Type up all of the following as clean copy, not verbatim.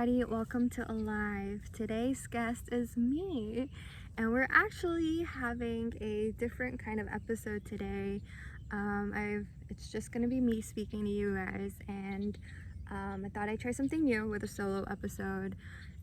everybody, welcome to Alive. Today's guest is me, and we're actually having a different kind of episode today. It's just gonna be me speaking to you guys, and I thought I'd try something new with a solo episode.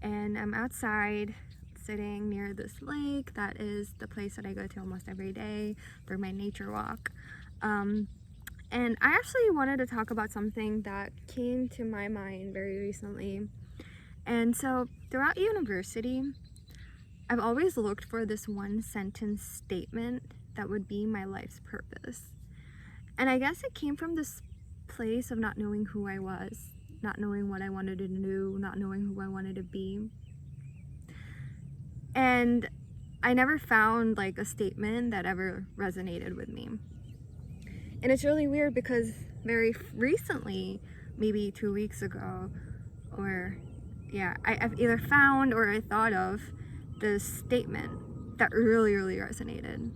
And I'm outside sitting near this lake. That is the place that I go to almost every day for my nature walk. And I actually wanted to talk about something that came to my mind very recently. And so throughout university, I've always looked for this one sentence statement that would be my life's purpose. And I guess it came from this place of not knowing who I was, not knowing what I wanted to do, not knowing who I wanted to be. And I never found like a statement that ever resonated with me. And it's really weird because very recently, maybe 2 weeks ago, I've either found or I thought of this statement that really resonated.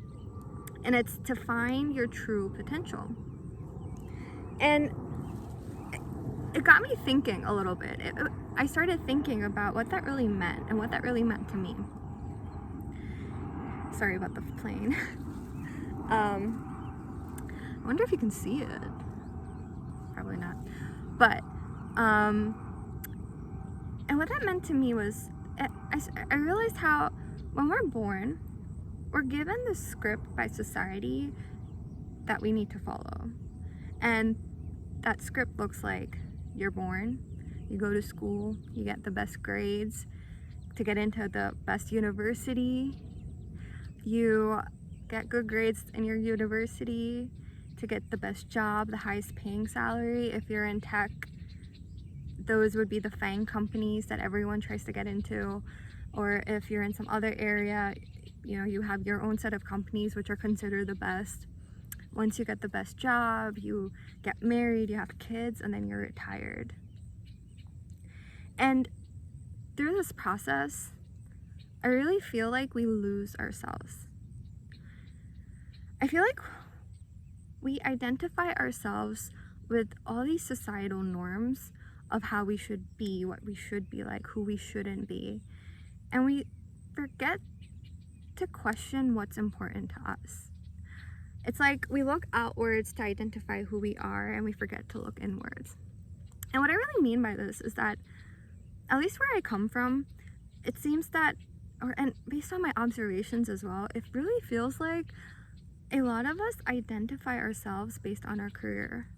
And it's to find your true potential. And it got me thinking a little bit. I started thinking about what that really meant and what that really meant to me. Sorry about the plane. I wonder if you can see it. Probably not. But, and what that meant to me was, I realized how when we're born, we're given the script by society that we need to follow. And that script looks like you're born, you go to school, you get the best grades to get into the best university, you get good grades in your university to get the best job, the highest paying salary. If you're in tech, those would be the FANG companies that everyone tries to get into. Or if you're in some other area, you have your own set of companies which are considered the best. Once you get the best job, you get married, you have kids, and then you're retired. And through this process, I really feel like we lose ourselves. I feel like we identify ourselves with all these societal norms of how we should be, what we should be like, who we shouldn't be. And we forget to question what's important to us. It's like we look outwards to identify who we are and we forget to look inwards. And what I really mean by this is that, at least where I come from, it seems that, and based on my observations as well, it really feels like a lot of us identify ourselves based on our career.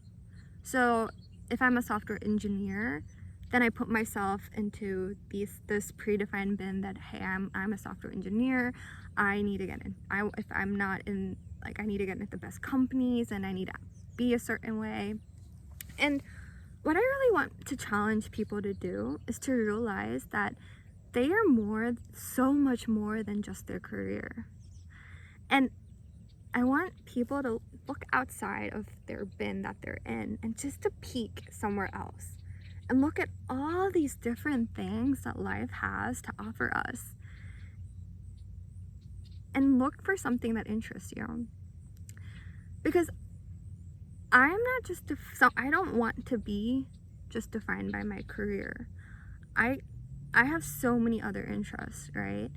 So if I'm a software engineer, then I put myself into this predefined bin that, hey, I'm a software engineer. I need to get in. If I'm not in, I need to get into the best companies and I need to be a certain way. And what I really want to challenge people to do is to realize that they are so much more than just their career. And I want people to look outside of their bin that they're in and just to peek somewhere else and look at all these different things that life has to offer us and look for something that interests you. Because I don't want to be just defined by my career. I have so many other interests, right?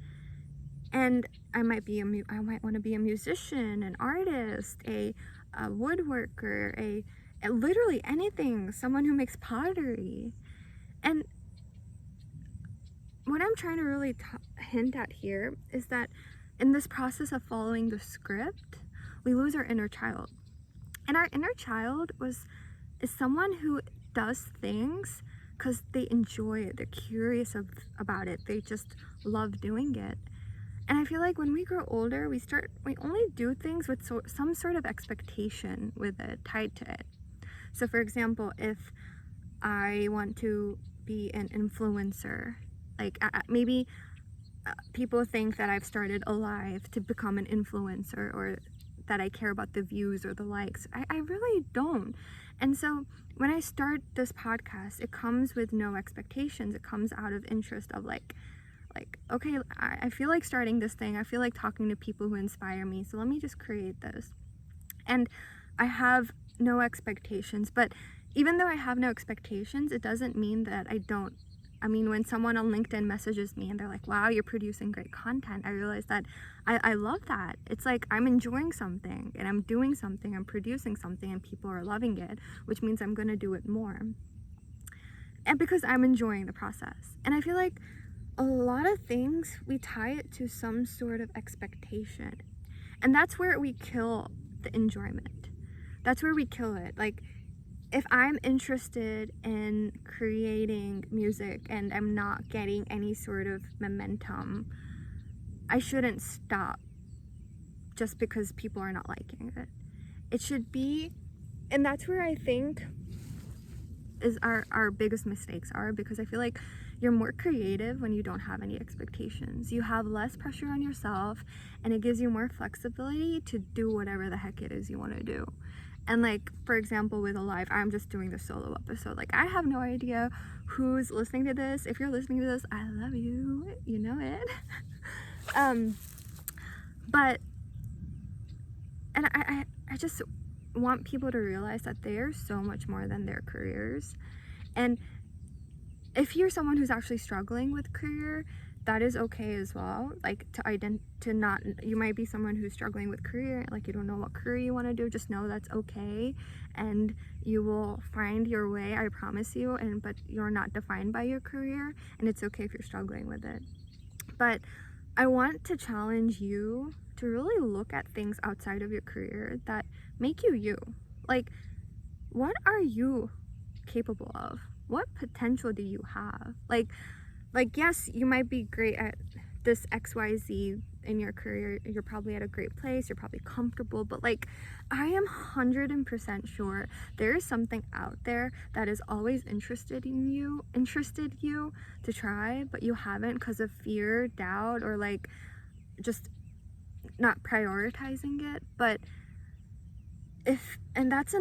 And I might want to be a musician, an artist, a woodworker, a literally anything, someone who makes pottery. And what I'm trying to really hint at here is that in this process of following the script, we lose our inner child. And our inner child is someone who does things because they enjoy it, they're curious about it, they just love doing it. And I feel like when we grow older, we only do things with some sort of expectation with it, tied to it. So for example, if I want to be an influencer, maybe people think that I've started Alive to become an influencer, or that I care about the views or the likes. I really don't. And so when I start this podcast, it comes with no expectations. It comes out of interest of okay, I feel like starting this thing. I feel like talking to people who inspire me. So let me just create this. And I have no expectations. But even though I have no expectations, it doesn't mean that I mean, when someone on LinkedIn messages me and they're like, wow, you're producing great content, I realize that I love that. It's like I'm enjoying something and I'm doing something, I'm producing something and people are loving it, which means I'm going to do it more. And because I'm enjoying the process. And I feel like a lot of things, we tie it to some sort of expectation. And that's where we kill the enjoyment. That's where we kill it. Like, if I'm interested in creating music and I'm not getting any sort of momentum, I shouldn't stop just because people are not liking it. It should be, and that's where I think is our biggest mistakes are, because I feel like you're more creative when you don't have any expectations. You have less pressure on yourself and it gives you more flexibility to do whatever the heck it is you want to do. And like, for example, with a live, I'm just doing the solo episode. Like, I have no idea who's listening to this. If you're listening to this, I love you. You know it. But, and I just want people to realize that they are so much more than their careers. And if you're someone who's actually struggling with career, that is okay as well. Like, you might be someone who's struggling with career, like you don't know what career you want to do, just know that's okay and you will find your way, I promise you. But you're not defined by your career, and it's okay if you're struggling with it. But I want to challenge you to really look at things outside of your career that make you you. Like, what are you capable of? What potential do you have? Like, yes, you might be great at this XYZ in your career. You're probably at a great place. You're probably comfortable. But like, I am 100% sure there is something out there that is always interested you to try, but you haven't because of fear, doubt, or like just not prioritizing it. But and that's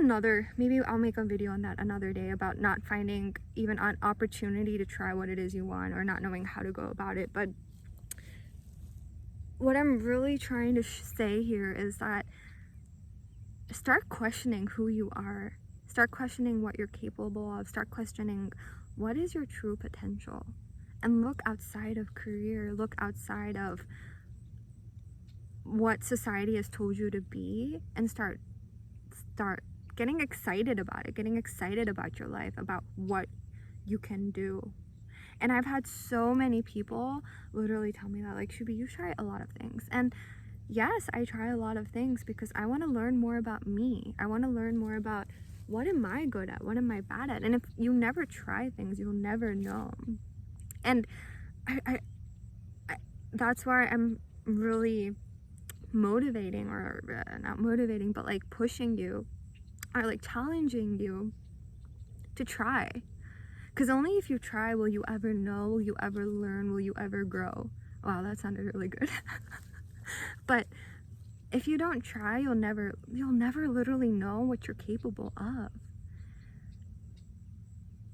maybe I'll make a video on that another day, about not finding even an opportunity to try what it is you want, or not knowing how to go about it. But what I'm really trying to say here is that start questioning who you are, start questioning what you're capable of, start questioning what is your true potential, and look outside of career, look outside of what society has told you to be, and start getting excited about it, getting excited about your life, about what you can do. And I've had so many people literally tell me that, like, Shubhi, you try a lot of things. And yes, I try a lot of things because I want to learn more about me. I want to learn more about what am I good at, what am I bad at. And if you never try things, you'll never know. And I that's why I'm really motivating, or not motivating, but like pushing you, or like challenging you to try. Because only if you try will you ever know, will you ever learn, will you ever grow. Wow, that sounded really good. But if you don't try, you'll never literally know what you're capable of.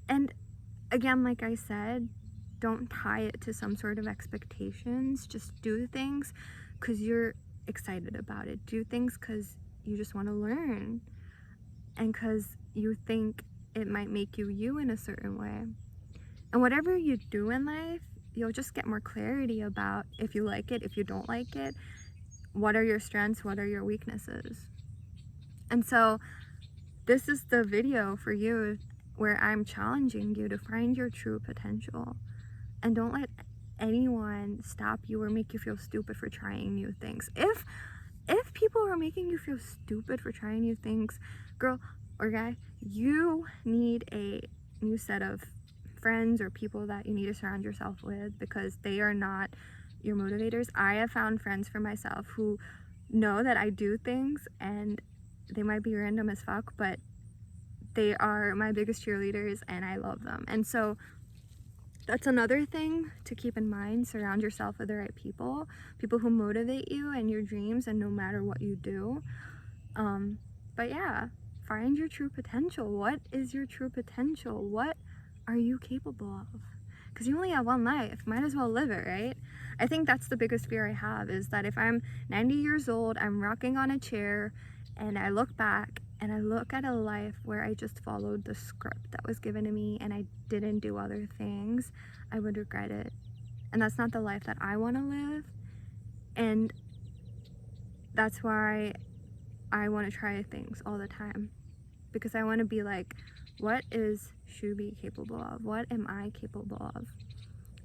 And again, like I said, don't tie it to some sort of expectations. Just do things because you're excited about it. Do things because you just want to learn, and because you think it might make you in a certain way. And whatever you do in life, you'll just get more clarity about if you like it, if you don't like it, what are your strengths, what are your weaknesses. And so this is the video for you where I'm challenging you to find your true potential, and don't let anyone stop you or make you feel stupid for trying new things. If people are making you feel stupid for trying new things, girl or guy, you need a new set of friends or people that you need to surround yourself with, because they are not your motivators. I have found friends for myself who know that I do things, and they might be random as fuck, but they are my biggest cheerleaders and I love them. And so that's another thing to keep in mind. Surround yourself with the right people who motivate you and your dreams, and no matter what you do. But yeah, find your true potential. What is your true potential? What are you capable of? Because you only have one life, might as well live it, right? I think that's the biggest fear I have, is that if I'm 90 years old, I'm rocking on a chair, and I look back and I look at a life where I just followed the script that was given to me and I didn't do other things, I would regret it. And that's not the life that I want to live. And that's why I want to try things all the time, because I want to be like, what is Shubhi capable of? What am I capable of?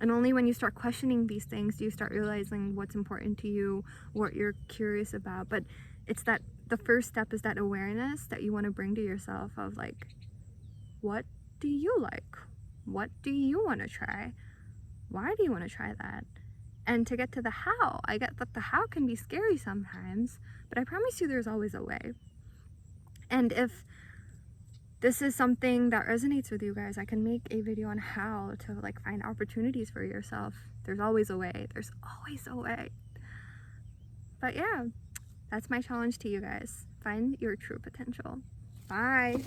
And only when you start questioning these things do you start realizing what's important to you, what you're curious about. But it's that the first step is that awareness that you want to bring to yourself of like, what do you like? What do you want to try? Why do you want to try that? And to get to the how, I get that the how can be scary sometimes, but I promise you there's always a way. And if this is something that resonates with you guys, I can make a video on how to like find opportunities for yourself. There's always a way. There's always a way. But yeah, that's my challenge to you guys. Find your true potential. Bye.